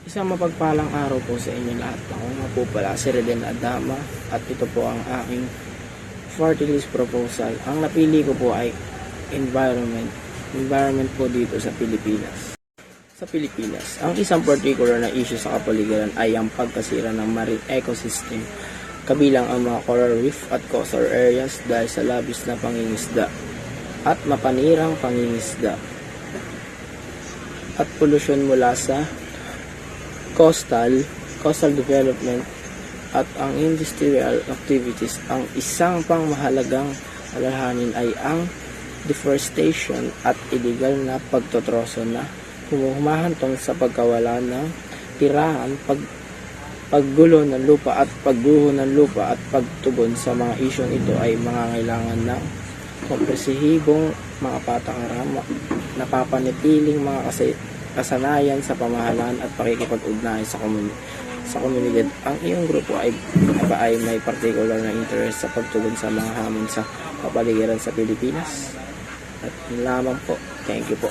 Isang mapagpalang araw po sa inyo lahat. Ako nga po pala si Reden Adama at ito po ang aking party list proposal. Ang napili ko po ay environment. Environment po dito sa Pilipinas. Sa Pilipinas, ang isang particular na issue sa kapaligiran ay ang pagkasira ng marine ecosystem, kabilang ang mga coral reef at coastal areas dahil sa labis na pangingisda at mapanirang pangingisda at polusyon mula sa coastal development at ang industrial activities. Ang isang pang mahalagang alalahanin ay ang deforestation at illegal na pagtotroso na humahantong sa pagkawala ng tirahan, paggulo ng lupa at pagguho ng lupa at pagtugon sa mga isyong ito ay mangangailangan ng kompresihibong mga patakaran, napapanatiling mga kasanayan sa pamahalaan at pakikipag-ugnayan sa komunidad. Ang iyong grupo ay may particular na interest sa pagtugon sa mga hamon sa kapaligiran sa Pilipinas. At yun lamang po. Thank you po.